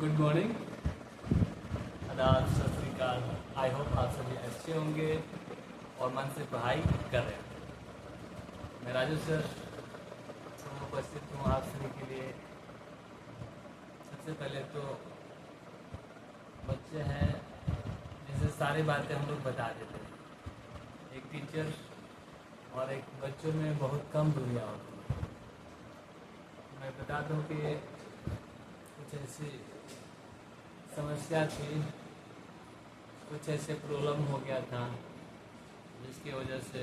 Good morning, आदाब, सत श्री अकाल। आई होप आप सभी अच्छे होंगे और मन से पढ़ाई कर रहे हैं। मैं राजू सर उपस्थित हूँ आप सभी के लिए। सबसे पहले तो बच्चे हैं जिसे सारी बातें हम लोग बता देते हैं। एक टीचर और एक बच्चों में बहुत कम दूरियाँ होती हैं। मैं बता दूँ कि कुछ ऐसी समस्या थी, कुछ ऐसे प्रॉब्लम हो गया था जिसकी वजह से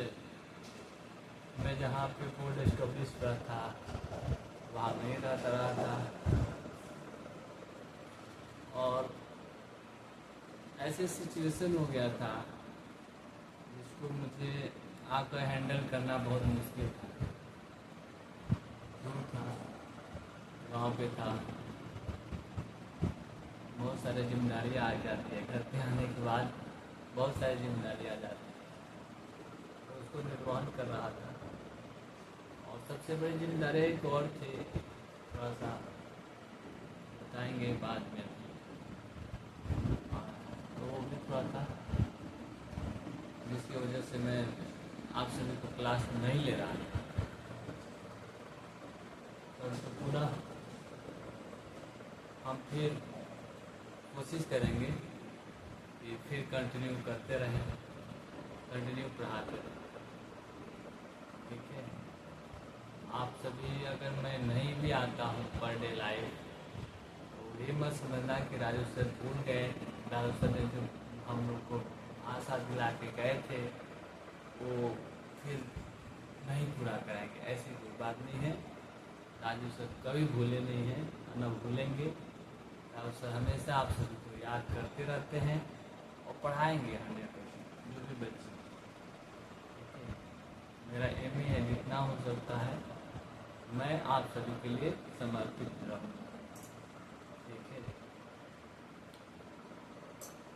मैं जहाँ पे बोर्ड एस्टेब्लिश हुआ था वहाँ नहीं रहा था, और ऐसे सिचुएशन हो गया था जिसको मुझे आकर हैंडल करना बहुत मुश्किल था। दूर था, गाँव पे था, बहुत सारी जिम्मेदारियाँ आ जाती है। घर पे आने के बाद बहुत सारी जिम्मेदारियाँ आ जाती है, तो उसको निर्वहन कर रहा था। और सबसे बड़ी जिम्मेदारी एक और थी, थोड़ा सा बताएंगे बाद में। तो वो भी थोड़ा था जिसकी वजह से मैं आप सभी को क्लास नहीं ले रहा था। तो पूरा हम फिर कोशिश करेंगे कि फिर कंटिन्यू करते रहें, कंटिन्यू पढ़ाते रहें। ठीक है, आप सभी अगर मैं नहीं भी आता हूँ पर डे लाइव, तो ये मत समझना कि राजू सर भूल गए। राजू सर ने जो हम लोग को आशा दिला के गए थे वो फिर नहीं पूरा कराएंगे, ऐसी कोई बात नहीं है। राजू सर कभी भूले नहीं हैं, न भूलेंगे। राजू सर हमेशा आप सभी को याद करते रहते हैं और पढ़ाएंगे 100% जो भी बच्चे। मेरा एम ही है जितना हो सकता है मैं आप सभी के लिए समर्पित रहूँगा। ठीक है,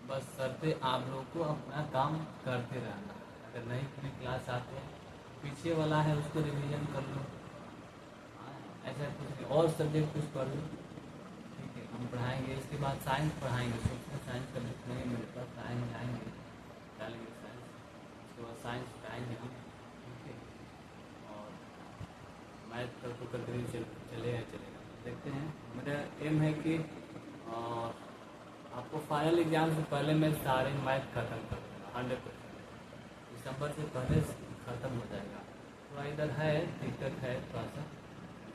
बस शर्ते आप लोग को अपना काम करते रहना। अगर नहीं अपनी क्लास आते हैं, पीछे वाला है उसको रिवीजन कर लो, ऐसा कुछ नहीं, और सब्जेक्ट कुछ पढ़ लो। ठीक है, हम पढ़ाएंगे। इसके बाद साइंस पढ़ाएंगे। सोचते साइंस सब्जेक्ट नहीं मेरे पास, आएंगे डालेंगे साइंस, उसके बाद साइंस पढ़ाएंगे हम। ठीक है, और मैथ तक तो कंटिन्यू चलेगा। देखते हैं, मेरा एम है कि और आपको फाइनल एग्जाम से पहले मैं सारे मैथ ख़त्म कर दूँगा 100%। दिसंबर से पहले ख़त्म हो जाएगा। थोड़ा इधर है दिक्कत है, थोड़ा सा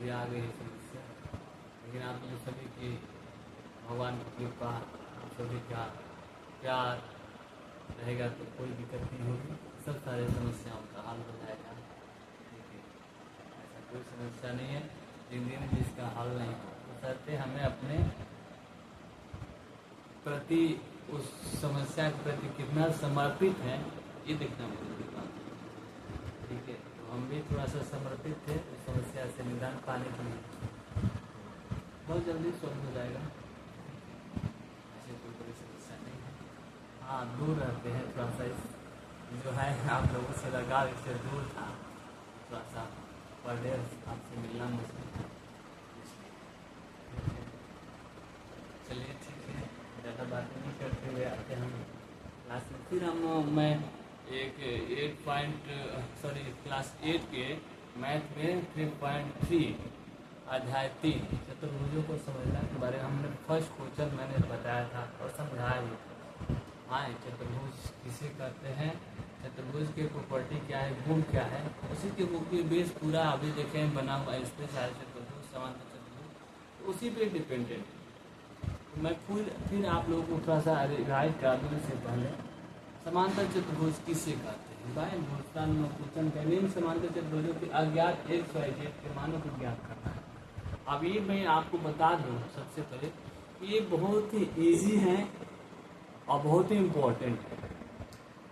भी आ गई है समस्या, लेकिन आप लोग सभी की भगवान की कृपा, आप सभी का प्यार रहेगा तो कोई दिक्कत नहीं होगी। सब सारे समस्याओं का हल हो जाएगा। ठीक है, ऐसा कोई समस्या नहीं है जिंदगी में जिसका हल नहीं हो। तो करते हमें अपने प्रति, उस समस्या के प्रति कितना समर्पित है ये देखना जरूरी बात है। ठीक है, तो हम भी थोड़ा सा समर्पित थे उस समस्या से निदान पाने के लिए। बहुत जल्दी सॉल्व हो जाएगा, ऐसे कोई बड़ी समस्या नहीं है। हाँ, दूर रहते हैं थोड़ा सा, इस जो है आप लोगों से लगा इससे दूर था, थोड़ा सा पर डे आपसे मिलना मुश्किल था। चलिए ठीक है, ज़्यादा बातें नहीं करते हुए आते हम क्लास में। फिर मैं क्लास 8 के मैथ में 3.3 अध्याय 3 चतुर्भुजों को समझना के बारे में हमने फर्स्ट क्वेश्चन मैंने बताया था और समझाया भी था। हाँ, चतुर्भुज किसे कहते हैं, चतुर्भुज की प्रॉपर्टी क्या है, गुण क्या है, उसी के बुक की बेस पूरा अभी देखें बना हुआ है। इसमें सारे चतुर्भुज, समांतर चतुर्भुज उसी पे डिपेंडेंट है। मैं फिर आप लोगों को थोड़ा सा रिवाइज करा दूँ। इससे पहले समांतर चतुर्भुज किसे कहते हैं, भाई हिंदुस्तान में क्वेश्चन का निम्न समांतर चतुर्भुजों के अज्ञात x y z के मानों को ज्ञात करना है। अब ये मैं आपको बता दूँ सबसे पहले, ये बहुत ही ईजी है और बहुत ही इम्पोर्टेंट है।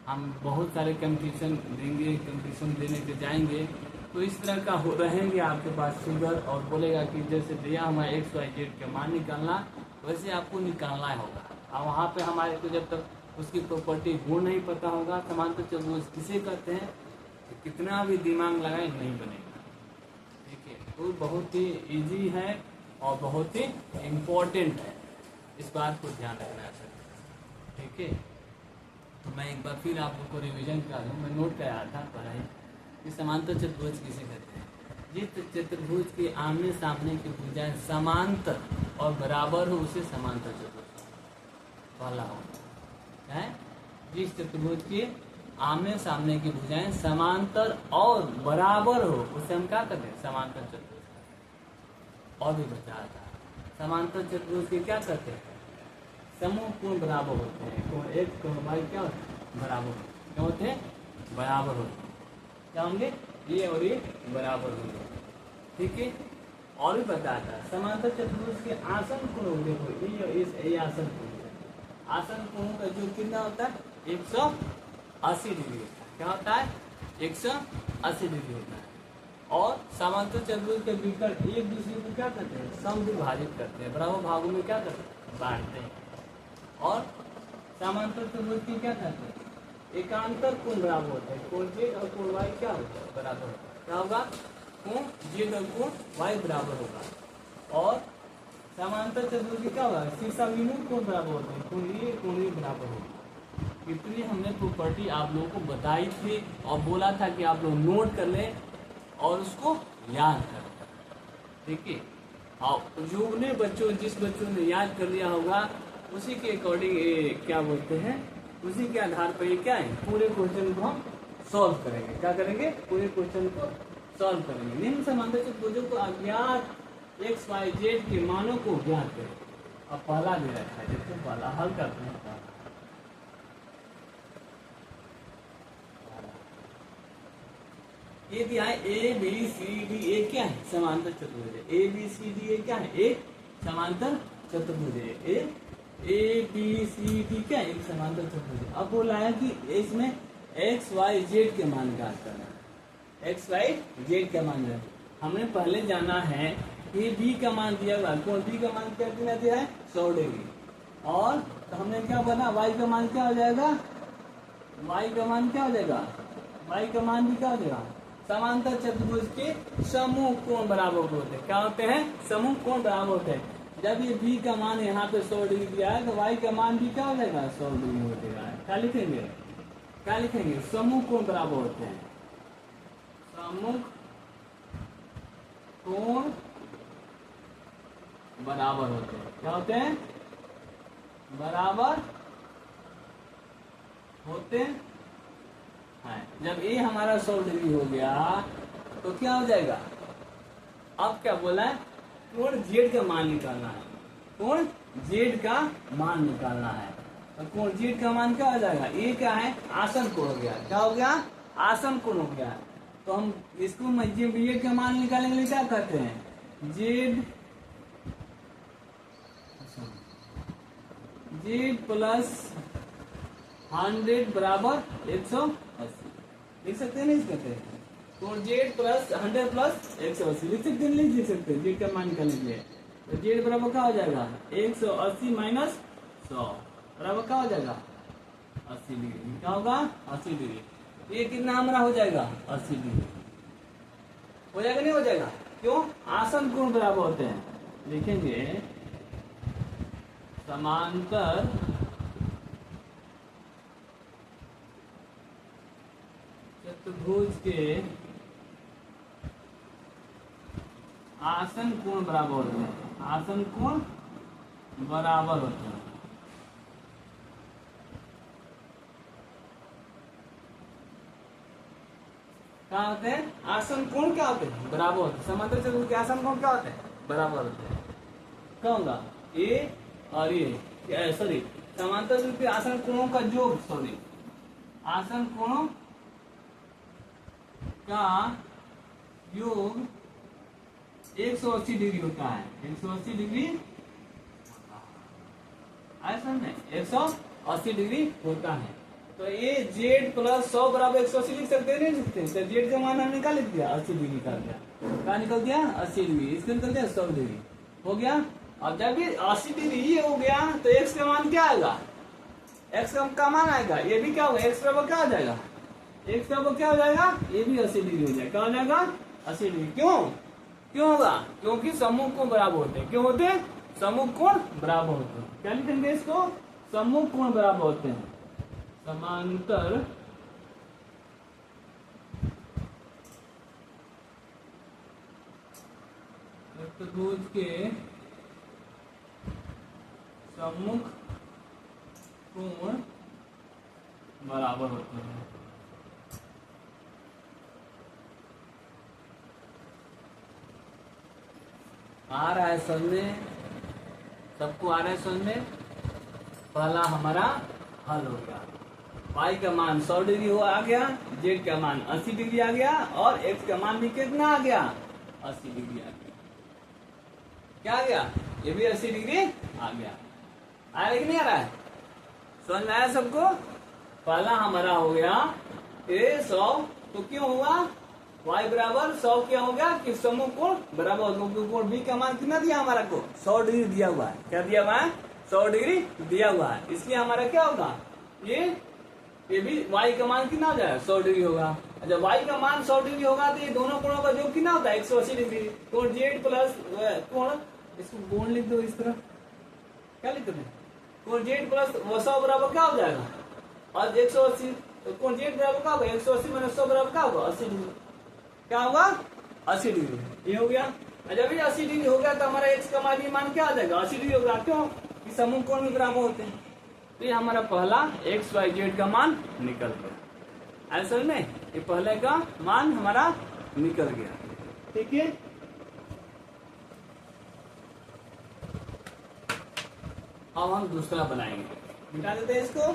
हम बहुत सारे कंपटीशन देंगे, कंपटीशन देने के जाएंगे तो इस तरह का हो रहेंगे आपके पास फिगर, और बोलेगा कि जैसे दिया हमारा x y z का मान निकालना, वैसे आपको निकालना होगा। और वहाँ पे हमारे को जब तक उसकी प्रॉपर्टी गुण नहीं पता होगा, समांतर चतुर्भुज किसे कहते हैं, तो कितना भी दिमाग लगाए नहीं बनेगा। ठीक है, तो बहुत ही इजी है और बहुत ही इम्पोर्टेंट है। इस बात को ध्यान रखना है सर, ठीक है। तो मैं एक बार फिर आप लोग को रिवीजन करा दूँ। मैं नोट कराया था पढ़ाई कि समांतर चतुर्भुज किसे कहते हैं। जिस चतुर्भुज के आमने सामने की भुजाएं समांतर और बराबर हो उसे समांतर चतुर्भुज पहला हो है। जिस चतुर्भुज के आमने सामने की भुजाएं समांतर और बराबर हो उसे हम क्या कहते हैं, समांतर चतुर्भुज। और भी बताया था समांतर चतुर्भुज के क्या कहते हैं, समूह कोण बराबर होते हैं। कोण एक कोण वाई क्या होते हैं, बराबर होते हैं। क्या होते हैं, बराबर होते हैं। क्या होंगे, ये और ये बराबर होंगे, ठीक है। और भी बताया था समांतर चतुर्भुज के आसन कोण देखो, ये और ये आसन कोण, आसन कोण का जो कितना होता है 180 डिग्री होता है। क्या होता है, 180 डिग्री होता है। और समांतर चतुर्भुज के विकर्ण एक दूसरे को क्या करते हैं, समविभाजित करते हैं, बराबर भागों में क्या करते हैं, बांटते हैं। और समांतर चतुर्भुज की क्या करते हैं, एकांतर कोण बराबर होता है। कोण जेड और कोण वाई क्या होता है, बराबर होता है। क्या होगा, कोण जेड और कोण वाई बराबर होगा। और समांतर चतुर्भुज की क्या होगा, शीर्षाभिमुख कोण बराबर होते हैं। कोण ये बराबर होगा। इतनी हमने प्रॉपर्टी आप लोगों को बताई थी और बोला था कि आप लोग नोट कर लें और उसको याद कर, ठीक है। और जिस बच्चों ने याद कर लिया होगा उसी के अकॉर्डिंग क्या बोलते हैं, उसी के आधार पर ये क्या है, पूरे क्वेश्चन को हम सॉल्व करेंगे। क्या करेंगे, पूरे क्वेश्चन को सॉल्व करेंगे। निम्न समांतर चतुर्भुजों को अज्ञात एक्स वाई जेड के मानों को ज्ञात करें। अब पहला दे रखा है, देखो पहला हल करते हैं। ये दिया है ए बी सी डी, ए क्या है, समांतर चतुर्भुज है। A B C D A क्या है, एक समांतर चतुर्भुज है। ए बी सी डी क्या है, एक समांतर चतुर्भुज है। अब बोला है कि इसमें एक्स वाई जेड के मान ज्ञात करना है। एक्स वाई जेड का मान है, हमने पहले जाना है कि बी का मान दिया हुआ, कौन बी का मान क्या दिया है, 100 डिग्री। और तो हमने क्या बना, वाई का मान क्या हो जाएगा, वाई का मान क्या हो जाएगा, वाई का मान भी क्या हो जाएगा, समांतर चतुर्भुज के समूह कोण बराबर होते हैं। क्या होते हैं, समूह कोण बराबर होते हैं। जब ये बी का मान यहाँ पे 100 डिग्री दिया है तो वाई का मान भी क्या हो जाएगा, 100 डिग्री हो जाएगा। क्या लिखेंगे, क्या लिखेंगे, समूह कोण बराबर होते हैं। समूह कोण बराबर होते हैं। क्या होते हैं, बराबर होते हैं। जब ए हमारा 100 डिग्री हो गया तो क्या हो जाएगा, अब क्या बोला है, कोण जेड का मान निकालना है। कोण जेड का मान निकालना है। तो कोण जेड का मान क्या हो जाएगा, ए क्या है, आसन कोण हो गया। क्या हो गया, आसन कोण हो गया। तो हम इसको जेड का मान निकालने के लिए क्या करते हैं, जेड प्लस 100 बराबर 180 लिख सकते हैं, नहीं लिख सकते, तो जेड प्लस 100 प्लस 180 लिख सकते हैं, नहीं लिख सकते। जेड का मान निकालने के लिए तो जेड बराबर क्या हो जाएगा, 180 माइनस 100 बराबर क्या हो जाएगा, 80 डिग्री। क्या होगा, 80 डिग्री। ये कितना हमारा हो जाएगा, 80 डिग्री हो जाएगा, नहीं हो जाएगा, क्यों, आसन कोण बराबर होते हैं। लिखेंगे समांतर चतुर्भुज के आसन कोण बराबर होते हैं। आसन कोण बराबर होते हैं। क्या होते हैं, आसन कोण क्या होते हैं, बराबर होते हैं। समांतर चतुर्भुज के आसन कोण क्या होते हैं, बराबर होते हैं। क्या होगा, ए और ये सॉरी समांतर चतुर्भुज के आसन कोणों का योग, सॉरी आसन कोणों का योग 180 डिग्री होता है। 180 डिग्री ऐसा नहीं, 180 डिग्री होता है। तो ये जेड प्लस 100 बराबर 180 लिख सकते हैं, नहीं लिखते। तो जेड का मान हमने क्या लिख दिया, 80 डिग्री निकाल दिया। क्या निकल दिया, 80 डिग्री। इसका निकल दिया 100 डिग्री हो गया। अब जब ये 80 डिग्री ये हो गया तो एक्स का मान क्या आएगा, एक्स का मान आएगा, ये भी क्या होगा, एक्स बराबर क्या हो जाएगा, एक्स बराबर क्या हो जाएगा, ये भी 80 डिग्री हो जाएगा। क्या हो जाएगा, 80 डिग्री। क्यों होगा, क्योंकि समूह को बराबर होते हैं। क्यों होते हैं, सम्मुख कोण बराबर होते हैं। क्या लिखेंगे इसको? सम्मुख कोण बराबर होते हैं। समांतर चतुर्भुज के सम्मुख कोण बराबर होते हैं। आ रहा है समझ में? सबको आ रहा है समझ में? पहला हमारा हल हो गया। y का मान 100 डिग्री हो आ गया, z का मान 80 डिग्री आ गया और x का मान भी कितना आ गया? 80 डिग्री आ गया। क्या आ गया? ये भी 80 डिग्री आ गया। आया कि नहीं आ रहा है? समझ में आया सबको? पहला हमारा हो गया ये 100, तो क्यों हुआ? y बराबर 100 क्या हो गया कि सम्मुख कोण बराबर, क्योंकि कोण b का मान कितना दिया हमारा को? 100 डिग्री दिया हुआ है। क्या दिया हुआ है? 100 डिग्री दिया हुआ है। इसलिए हमारा क्या होगा? ये भी y का मान कितना हो जाएगा? 100 डिग्री होगा। जब y का मान 100 डिग्री होगा तो ये दोनों कोणों का योग कितना होता है? 180 डिग्री। कोण z प्लस कोण, इसको कोण लिख दो इस तरह। क्या लिख दो? कोण z प्लस 100 बराबर क्या हो जाएगा? और 180, तो कोण z बराबर क्या होगा? 180 माइनस 100 बराबर क्या होगा? 80 डिग्री। क्या होगा? 80 डिग्री। ये हो गया। जब ये 80 डिग्री हो गया तो हमारा x का मान क्या आ जाएगा? 80 डिग्री होगा। क्यों? कि सम्मुख कोण भी बराबर होते हैं। तो ये हमारा पहला x y z का मान निकल गया। असल में ये पहले का मान हमारा निकल गया। ठीक है, अब हम दूसरा बनाएंगे। मिटा देते हैं इसको।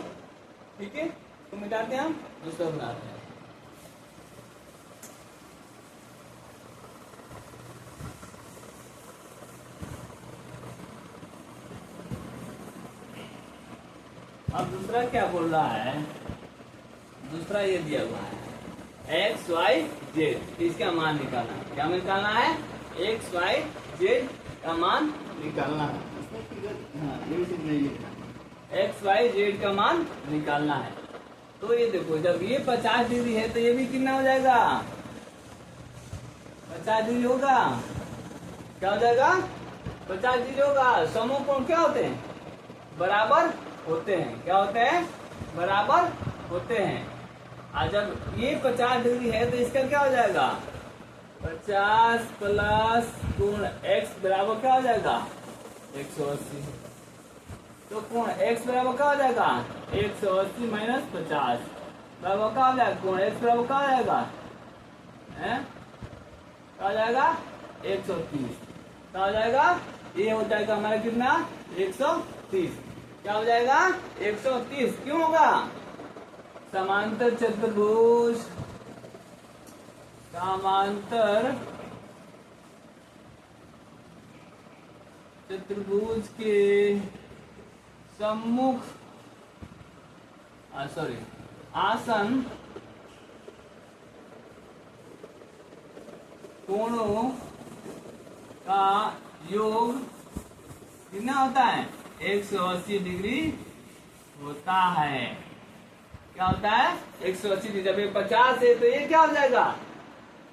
ठीक है, तो मिटाते हैं, हम दूसरा बनाते हैं। अब दूसरा क्या बोल रहा है? दूसरा ये दिया हुआ है x y z, इसका मान निकालना है। क्या निकालना है? x y z का मान निकालना है। x y z का मान निकालना है। तो ये देखो, जब ये 50 डिग्री है तो ये भी कितना हो जाएगा? 50 डिग्री होगा। क्या हो जाएगा? 50 डिग्री होगा। सम्मुख कोण क्या होते हैं? बराबर होते हैं। क्या होते हैं? बराबर होते हैं। और जब ये 50 डिग्री है तो इसका क्या हो जाएगा? 50 प्लस कोण x बराबर क्या हो जाएगा? 180। तो कोण x बराबर क्या हो जाएगा? 180 माइनस 50 बराबर क्या हो जाएगा? कोण x बराबर क्या हो जाएगा? क्या हो जाएगा? 130। क्या हो जाएगा? ये हो जाएगा हमारा कितना? 130। क्या हो जाएगा? 130। क्यों होगा? समांतर चतुर्भुज, समांतर चतुर्भुज के सम्मुख आसन कोणों का योग कितना होता है? 180 डिग्री होता है। क्या होता है? 180 डिग्री। जब ये 50 है तो ये क्या हो जाएगा?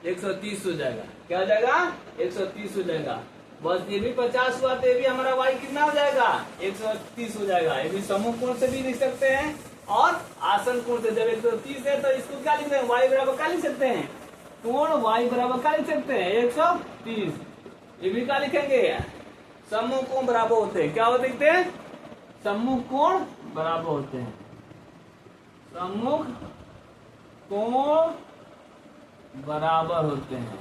130 हो जाएगा। क्या हो जाएगा? 130 हो जाएगा। बस ये भी 50 हुआ तो ये भी हमारा y कितना हो जाएगा? 130 हो जाएगा। ये भी सम्मुख कोण से भी लिख सकते हैं और आसन कोण से। जब 130 है तो इसको क्या लिख सकते हैं? y बराबर क्या लिख सकते हैं? कोण y बराबर क्या लिख सकते हैं? 130। ये भी क्या लिखेंगे? सम्मुख कोण बराबर होते हैं। क्या होते हैं? सम्मुख कोण बराबर होते हैं। सम्मुख कोण बराबर होते हैं।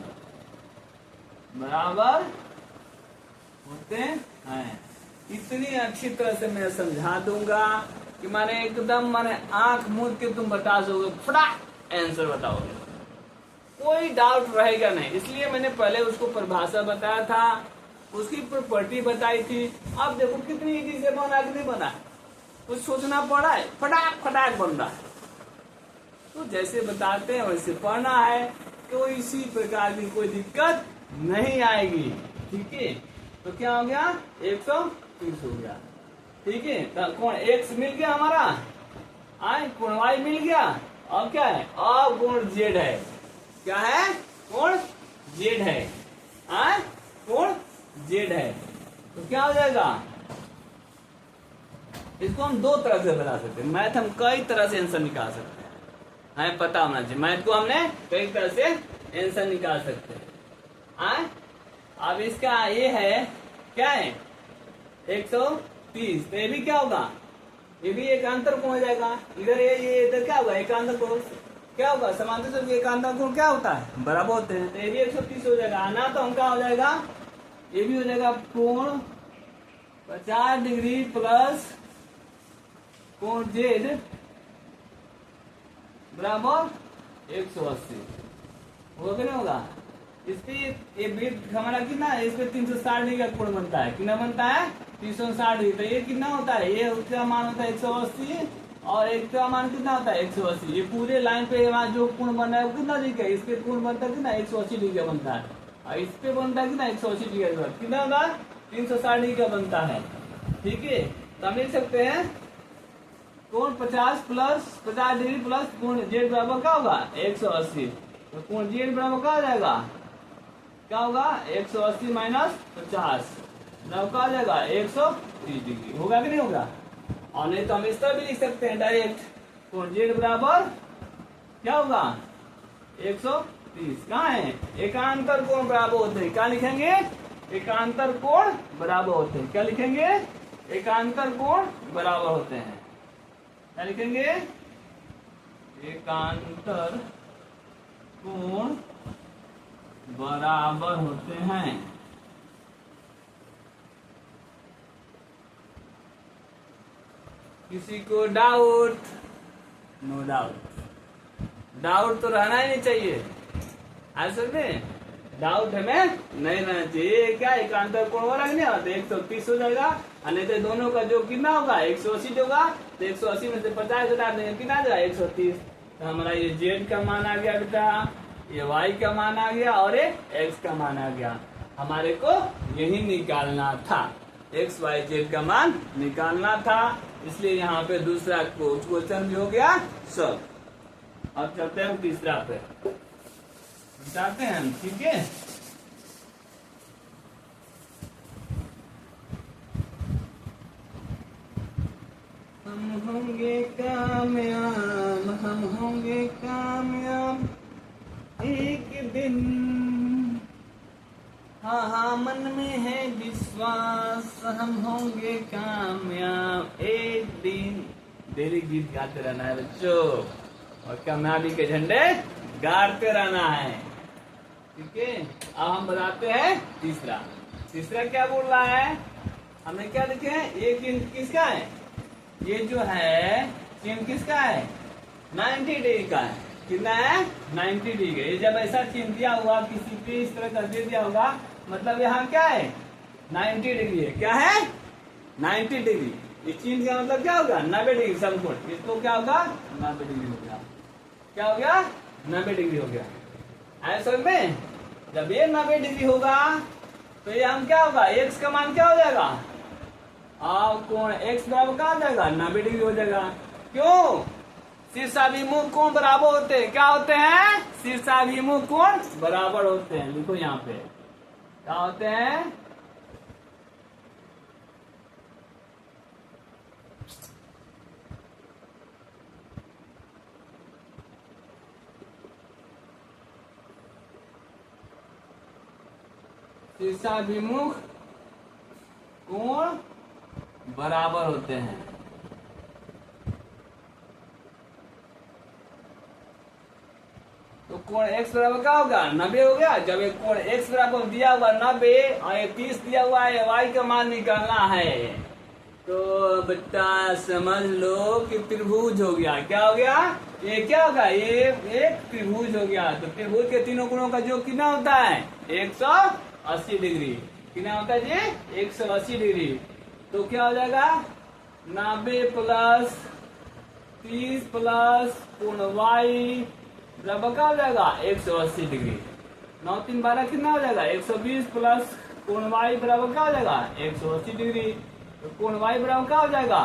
बराबर होते हैं। इतनी अच्छी तरह से मैं समझा दूंगा कि माने एकदम माने आंख मूंद के तुम बता दोगे, फटाक आंसर बताओगे, कोई डाउट रहेगा नहीं। इसलिए मैंने पहले उसको परिभाषा बताया था, उसकी प्रॉपर्टी बताई थी। अब देखो कितनी इजी से बना कि नहीं बना, कुछ सोचना पड़ा है, फटाक फटाक बन रहा है। तो जैसे बताते हैं वैसे पढ़ना है, तो इसी प्रकार की कोई दिक्कत नहीं आएगी। ठीक है, तो क्या हो गया? 130 हो गया। ठीक है, तो कोण x मिल गया हमारा, कोण y मिल गया। अब क्या है? अब कोण z है। क्या है? कोण z है। कोण z है। तो क्या हो जाएगा, इसको हम दो तरह से बता सकते हैं। मैथ हम कई तरह से आंसर निकाल सकते हैं, हमें पता होना चाहिए। मैथ को हमने कई तरह से आंसर निकाल सकते हैं। अब इसका ये है क्या है 130, तो ये भी क्या होगा, ये भी एकांतर कोण हो जाएगा। इधर ये इधर क्या होगा, एकांतर कोण क्या होगा, समांतर चतुर्भुज एकांतर कोण क्या होता है, बराबर होते हैं। तो ये भी 130 हो जाएगा। आना तो हम क्या हो जाएगा, ये भी हो जाएगा कोण 50 डिग्री प्लस कोण जेड बराबर 180 होगा कि नहीं होगा। इस पे ये वृत्त हमारा कितना है, इस पे 360 डिग्री का कोण बनता है। कितना बनता है, 360 डिग्री। तो ये कितना होता है, ये उसका मान होता है 180 और एक का मान कितना होता है 180। ये पूरे लाइन पे वहाँ जो कोण बन रहा है वो कितना डिग्री का, इस पे कोण बनता है कितना 180 डिग्री का बनता है, और इस पे बनता है कितना 180 डिग्री का, कितना होगा 360 डिग्री का बनता है। ठीक है, तो हम लिख सकते हैं कोण 50 डिग्री प्लस कोण जेड बराबर क्या होगा 180। तो कोण जेड बराबर क्या हो जाएगा, क्या होगा 180 माइनस 50 बराबर क्या हो जाएगा 130 डिग्री। होगा कि नहीं होगा। और नहीं तो हम इस तरह भी लिख सकते हैं डायरेक्ट, कोण जेड बराबर क्या होगा 130। कहाँ है, एकांतर कोण बराबर होते हैं। क्या लिखेंगे, एकांतर कोण बराबर होते हैं। क्या लिखेंगे, एकांतर कोण बराबर होते हैं। क्या लिखेंगे, एकांतर कोण बराबर होते हैं। किसी को डाउट, नो डाउट, डाउट तो रहना ही नहीं चाहिए। आंसर में डाउट हमें नहीं रहना चाहिए। क्या एकांतर कोण वाला नहीं आता 130 हो जाएगा, और नहीं तो दोनों का जो कितना होगा 180 होगा, तो 180 में से 50 घटा देंगे कितना आ जाएगा 130। तो हमारा ये जेड का मान आ गया बेटा, ये वाई का मान आ गया और ये एक्स का मान आ गया। हमारे को यही निकालना था, एक्स वाई जेड का मान निकालना था, इसलिए यहाँ पे दूसरा क्वेश्चन भी हो गया सब। अब चलते हैं हम तीसरा पे, बताते हैं हम। ठीक है, हम होंगे कामयाब, हम होंगे कामयाब एक दिन, हाँ हाँ मन में है विश्वास, हम होंगे कामयाब एक दिन। डेली गीत गाते रहना है बच्चों, और कामयाबी के झंडे गाड़ते रहना है। ठीक है, अब हम बताते हैं तीसरा। तीसरा क्या बोल रहा है, हमने क्या लिखे हैं, ये किसका है, ये जो है चिन्ह किसका है 90 डिग्री का है। कितना है 90 डिग्री। ये जब ऐसा चिन्ह दिया हुआ किसी पे इस तरह कर दे दिया होगा, मतलब यहाँ क्या है 90 डिग्री है। क्या है 90 डिग्री। इस चिन्ह का मतलब क्या होगा 90 डिग्री समकोण। इसको क्या होगा 90 डिग्री हो गया। क्या हो गया 90 डिग्री हो गया। ऐसा में जब ये 90 डिग्री होगा तो ये हम क्या होगा एक्स का मान क्या हो जाएगा, और कोण एक्स बराबर क्या हो जाएगा 90 डिग्री हो जाएगा। क्यों, शीर्षाभिमुख कोण बराबर होते हैं। क्या होते हैं, शीर्षाभिमुख कोण बराबर होते हैं। लिखो यहाँ पे क्या होते हैं, शीर्षाभिमुख कोण बराबर होते हैं। तो कोण x बराबर क्या होगा 90 हो गया। जब एक कोण x बराबर दिया हुआ 90 और ये 30 दिया हुआ है, y का मान निकालना है, तो बेटा समझ लो कि त्रिभुज हो गया। क्या हो गया, ये क्या होगा, ये एक त्रिभुज हो गया। तो त्रिभुज के तीनों कोणों का जो कितना होता है 180 डिग्री। कितना होता है जी 180 डिग्री। तो क्या हो जाएगा 90 प्लस 30 प्लस कोण y बराबर क्या हो जाएगा 180 डिग्री। 9 3 12 कितना हो जाएगा 120 प्लस कोण y बराबर क्या हो जाएगा 180 डिग्री। तो कोण y बराबर क्या हो जाएगा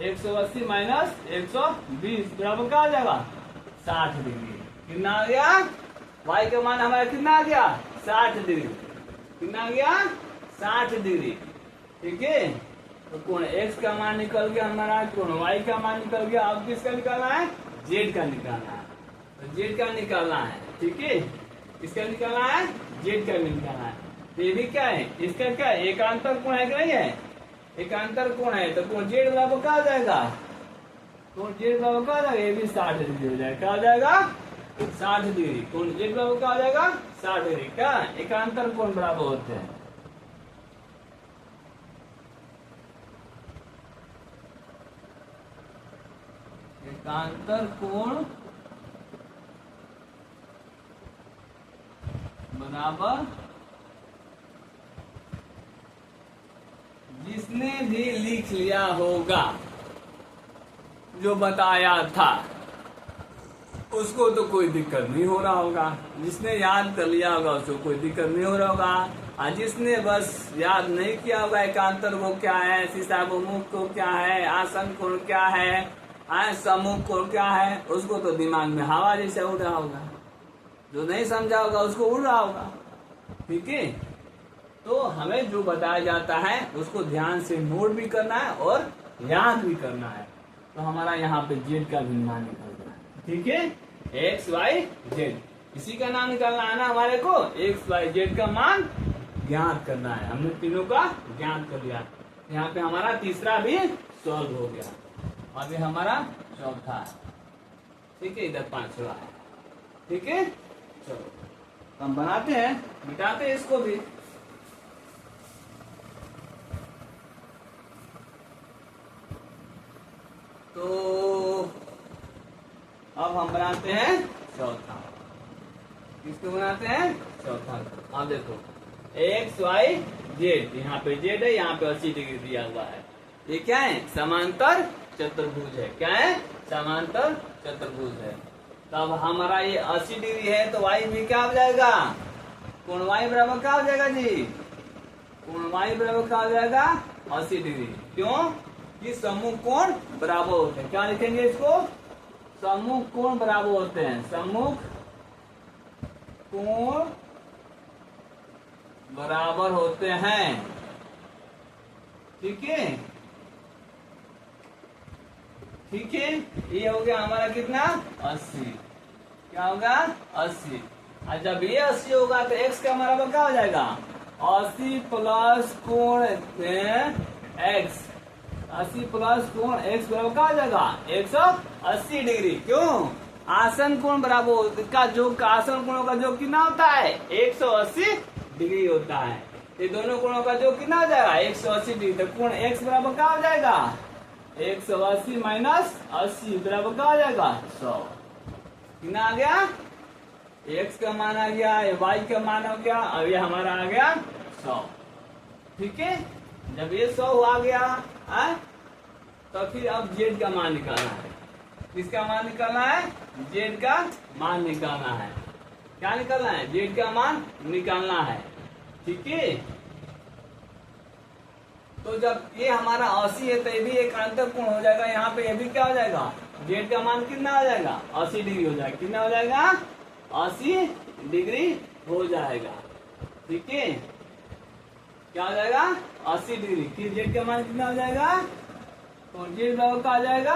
180 माइनस 120 बराबर क्या हो जाएगा 60 डिग्री। कितना आ गया, y का मान हमारा कितना आ गया 60 डिग्री। कितना आ गया 60 डिग्री। ठीक है। तो कोण x का मान निकल गया हमारा, कोण y का मान निकल गया। अब किसका निकालना है? z का निकालना है। तो z का निकालना है, ठीक है। किसका निकालना है? z का निकालना है। तो ये भी क्या है? इसका क्या है? एकांतर कोण है कि नहीं है? एकांतर कोण है तो कोण z बराबर क्या हो जाएगा? कोण z बराबर क्या हो जाएगा? ये भी 60 डिग्री हो जाएगा। क्या हो जाएगा? 60 डिग्री। कोण z बराबर क्या हो जाएगा? 60 डिग्री। क्या एकांतर कोण बराबर होते हैं? एकांतर कोण बराबर जिसने भी लिख लिया होगा जो बताया था उसको तो कोई दिक्कत नहीं हो रहा होगा। जिसने याद कर लिया होगा उसको कोई दिक्कत नहीं हो रहा होगा। और जिसने बस याद नहीं किया होगा एकांतर वो क्या है, शीशाभिमुख को क्या है, आसन कोण क्या है, सम्मुख कोण क्या है, उसको तो दिमाग में हवा जैसे उड़ रहा होगा। जो नहीं समझा होगा उसको उड़ रहा होगा। ठीक है। तो हमें जो बताया जाता है उसको ध्यान से नोट भी करना है और याद भी करना है। तो हमारा यहाँ पे जेड का भी मान निकलना है। ठीक है। एक्स वाई जेड इसी का नाम निकालना है ना हमारे को। एक्स वाई जेड का मान ज्ञात करना है। हमने तीनों का ज्ञात कर लिया। यहाँ पे हमारा तीसरा भी सॉल्व हो गया। और ये हमारा चौथा है। ठीक है। इधर पांचवा है। ठीक है। चलो हम बनाते हैं, मिटाते हैं इसको भी। तो अब हम बनाते हैं चौथा। किसको बनाते हैं? चौथा। अब देखो एक्स वाई जेड, यहाँ पे जेड है, यहाँ पे 80 डिग्री दिया हुआ है। ये क्या है? समांतर चतुर्भुज है। क्या है? समांतर चतुर्भुज है। तो अब हमारा ये 80 डिग्री है तो y भी क्या हो जाएगा? कोण y बराबर क्या हो जाएगा जी? कोण y बराबर क्या हो जाएगा? 80 डिग्री। क्यों? कि सम्मुख कोण बराबर होते हैं। क्या लिखेंगे इसको? सम्मुख कोण बराबर होते हैं। सम्मुख कोण बराबर होते हैं। ठीक है। ठीक है। ये हो गया हमारा कितना? 80। क्या होगा? 80। और जब ये 80 होगा तो x का बराबर क्या हो जाएगा? 80 प्लस कोण x। 80 प्लस कोण x बराबर क्या हो जाएगा? 180 डिग्री। क्यों? आसन कोण बराबर का जो आसन कोणों का जो कितना होता है? 180 डिग्री होता है। ये दोनों कोणों का जो कितना हो जाएगा? 180 डिग्री। तो कोण x बराबर क्या हो जाएगा? 180 माइनस 80 बराबर क्या हो जाएगा? 100। कितना आ गया? x का मान आ गया, y का मान आ गया, अब ये हमारा आ गया 100। ठीक है। जब ये 100 आ गया तो फिर अब z का मान निकालना है। किसका मान निकालना है? z का मान निकालना है। क्या निकालना है? z का मान निकालना है। ठीक है। तो जब ये हमारा 80 है तो ये भी एकांतर कोण हो जाएगा। यहाँ पे ये भी क्या हो जाएगा? z का मान कितना हो जाएगा? 80 डिग्री हो जाएगा। कितना हो जाएगा? 80 डिग्री हो जाएगा। ठीक है। क्या हो जाएगा? 80 डिग्री। फिर z का मान कितना हो जाएगा? तो z बराबर का आ जाएगा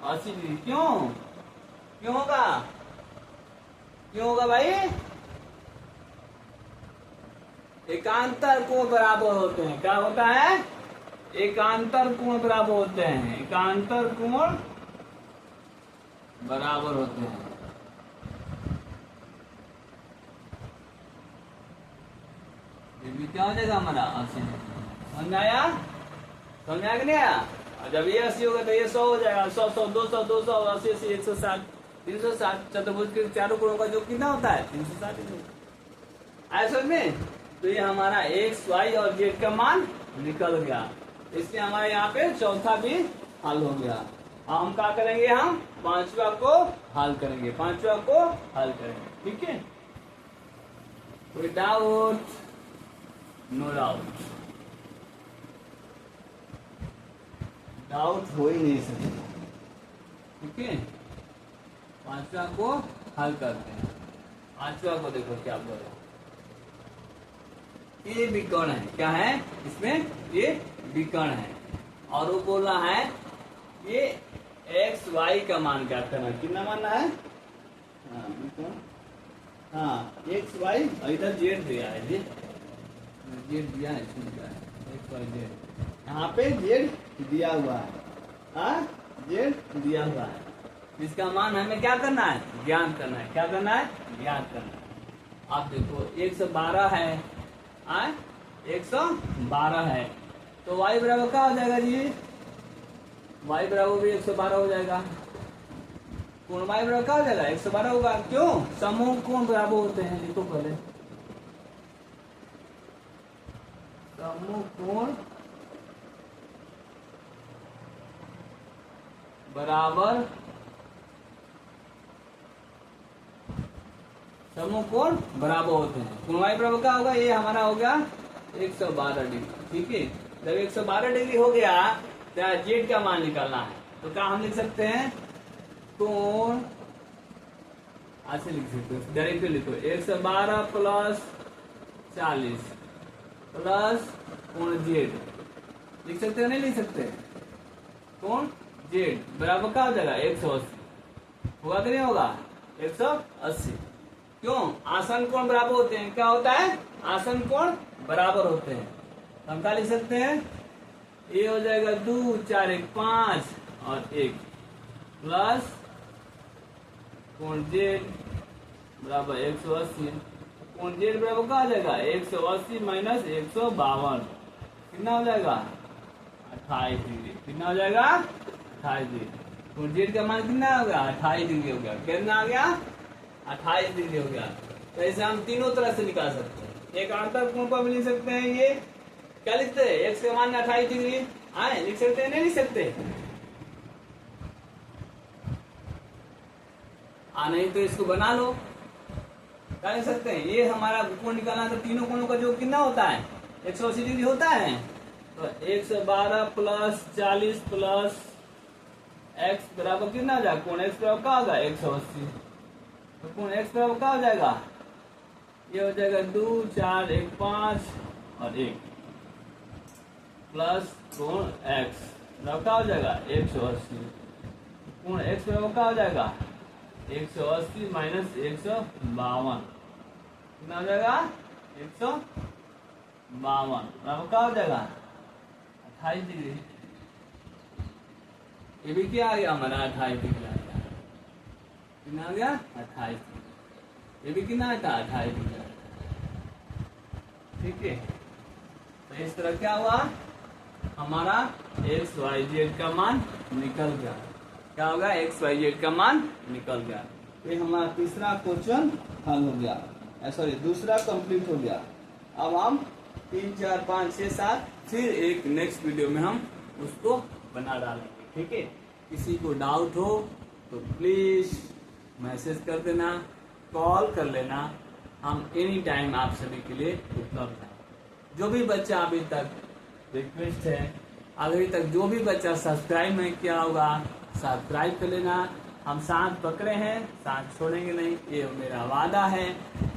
80 डिग्री। क्यों? क्यों होगा? क्यों होगा भाई? एकांतर कोण बराबर होते हैं। क्या होता है? एकांतर कोण बराबर होते हैं। एकांतर कोण बराबर होते हैं। ये भी क्या हो जाएगा हमारा? 80। समझ में आया? समझ में आया कि नहीं आया? और जब ये 80 होगा तो ये 100 हो जाएगा। 100 100 200 200 80 80 160 360। चतुर्भुज के चारों कोणों का जो कितना होता है? 360। आया समझ में? तो ये हमारा x, y और z का मान निकल गया। इसलिए हमारे यहाँ पे चौथा भी हल हो गया। अब हम क्या करेंगे? हम पांचवा को हल करेंगे। पांचवा को हल करेंगे। ठीक है। कोई डाउट? No doubt. डाउट हो ही नहीं सकता। ठीक है। पांचवा को हल करते हैं। पांचवा को देखो क्या बोलो। ये भी कौन है? क्या है इसमें? ये विकर्ण है और वो बोला है ये एक्स वाई का मान क्या करना, कितना मानना है, हाँ एक्स वाई, और इधर जेड दिया है, जेड दिया है, एक्स वाई जेड, यहाँ पे जेड दिया हुआ है, हाँ जेड दिया हुआ है, इसका मान हमें क्या करना है, ज्ञान करना है, क्या करना है, ज्ञान करना है। आप देखो 112 है, 112 है, तो y बराबर क्या हो जाएगा जी, y बराबर भी 112 हो जाएगा, कोण y बराबर क्या हो जाएगा 112 होगा, क्यों, समूह कोण बराबर होते हैं, लिखो पहले, समूह कोण बराबर, समूह कोण बराबर होते हैं, कोण y बराबर क्या होगा, ये हमारा हो गया 112 डिग्री, ठीक है। जब 112 डिग्री हो गया तो जेड का मान निकालना है, तो क्या हम लिख सकते हैं, कोण, ऐसे लिख सकते हैं, डायरेक्ट लिखो 112 प्लस 40 प्लस कोण जेड, लिख सकते हो नहीं लिख सकते, कोण जेड बराबर क्या हो जाएगा 180, होगा कि नहीं होगा 180, क्यों, आसन कोण बराबर होते हैं, क्या होता है, आसन कोण बराबर होते हैं, हम क्या लिख सकते हैं, ये हो जाएगा 2 4 1 5 और 1 प्लस कोण जेड बराबर 180, कोण जेड बराबर क्या हो जाएगा 180 माइनस 152, कितना हो जाएगा 28 डिग्री, कितना हो जाएगा 28 डिग्री, कोण जेड का मान कितना हो गया 28 डिग्री हो गया, कितना आ गया 28 डिग्री हो गया। तो ऐसे हम तीनों तरह से निकाल सकते हैं, एक आंतर कोण पर भी लिख सकते हैं, ये क्या लिखते हैं, एक्स का मान 28 डिग्री आए, लिख सकते हैं नहीं लिख सकते, नहीं तो इसको बना लो, क्या लिख सकते हैं, ये हमारा कोण निकालना, तो तीनों कोणों का जो कितना होता है 180 डिग्री होता है, तो 112 प्लस 40 प्लस एक्स बराबर कितना हो जाएगा, कोण एक्स बराबर क्या होगा 180, तो कोण एक्स बराबर क्या हो जाएगा, ये हो जाएगा 2 4 1 5 और 1 प्लस कोण एक्स बराबर क्या हो जाएगा 180, कोण एक्स बराबर क्या हो जाएगा 180 माइनस 152, कितना हो जाएगा 152 बराबर क्या हो जाएगा 28 डिग्री, ये भी क्या आ गया हमारा 28 डिग्री आ गया, कितना आ गया 28 डिग्री, ये भी कितना आता 28 डिग्री, ठीक है। तो इस तरह क्या हुआ, हमारा एक्स वाई जेड का मान निकल गया, क्या होगा एक्स वाई जेड का मान निकल गया, ये हमारा तीसरा क्वेश्चन हल हो गया, सॉरी दूसरा कंप्लीट हो गया। अब हम 3 4 5 6 7 फिर एक नेक्स्ट वीडियो में हम उसको बना डालेंगे, ठीक है। किसी को डाउट हो तो प्लीज मैसेज कर देना, कॉल कर लेना, हम एनी टाइम आप सभी के लिए उपलब्ध हैं। जो भी बच्चा अभी तक, रिक्वेस्ट है, अभी तक जो भी बच्चा सब्सक्राइब नहीं किया होगा सब्सक्राइब कर लेना, हम साथ पकड़े हैं, साथ छोड़ेंगे नहीं, ये मेरा वादा है।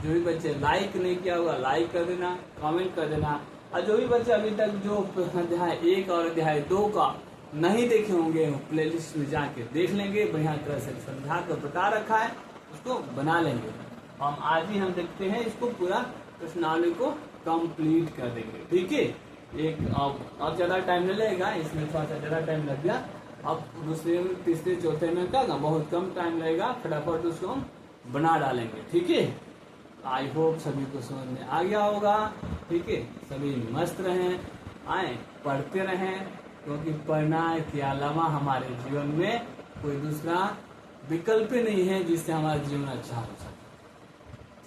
जो भी बच्चे लाइक नहीं किया होगा लाइक कर देना, कमेंट कर देना, और जो भी बच्चे अभी तक जो अध्याय 1 और अध्याय 2 का नहीं देखे होंगे प्लेलिस्ट में जाके देख लेंगे, बढ़िया तरह से समझा कर बता रखा है, उसको बना लेंगे। हम आज ही हम देखते हैं इसको पूरा प्रश्नावली को कंप्लीट कर देंगे, ठीक है। एक अब ज्यादा टाइम नहीं लगेगा, इसमें थोड़ा सा ज्यादा टाइम लग गया, अब दूसरे तीसरे चौथे में क्या बहुत कम टाइम लगेगा, फटाफट उसको हम बना डालेंगे, ठीक है। आई होप सभी को समझ में आ गया होगा, ठीक है। सभी मस्त रहें, पढ़ते रहें, क्योंकि पढ़ना के अलावा हमारे जीवन में कोई दूसरा विकल्प नहीं है जिससे हमारा जीवन अच्छा हो सके,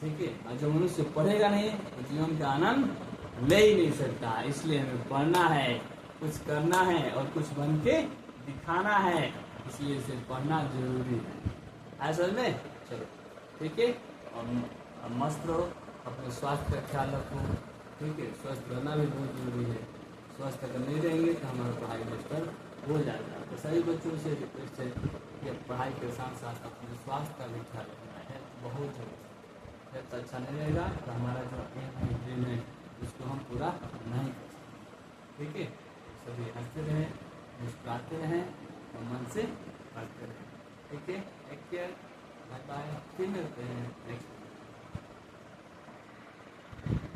ठीक है। और जो मनुष्य पढ़ेगा नहीं तो जीवन का आनंद ले ही नहीं सकता, इसलिए हमें पढ़ना है, कुछ करना है और कुछ बन के दिखाना है, इसलिए इसे पढ़ना जरूरी है, समझ में। चलो ठीक है, और मस्त रहो, अपने स्वास्थ्य का ख्याल रखो, ठीक है। स्वस्थ रहना भी बहुत जरूरी है, स्वस्थ अगर नहीं रहेंगे तो हमारा पढ़ाई डिस्टर्ब हो जाएगा। तो सभी बच्चों से रिक्वेस्ट है कि पढ़ाई के साथ साथ अपने स्वास्थ्य का भी ख्याल रखना है, बहुत जरूरी है। हेल्थ अच्छा नहीं रहेगा तो हमारा जो एम है ड्रीम है उसको हम पूरा नहीं कर सकते, ठीक है। सभी हंसते रहें, मुस्कुराते रहें और मन से पढ़ते रहें। ठीक है, टेक केयर, बाय बाय, फिर मिलते हैं नेक्स्ट।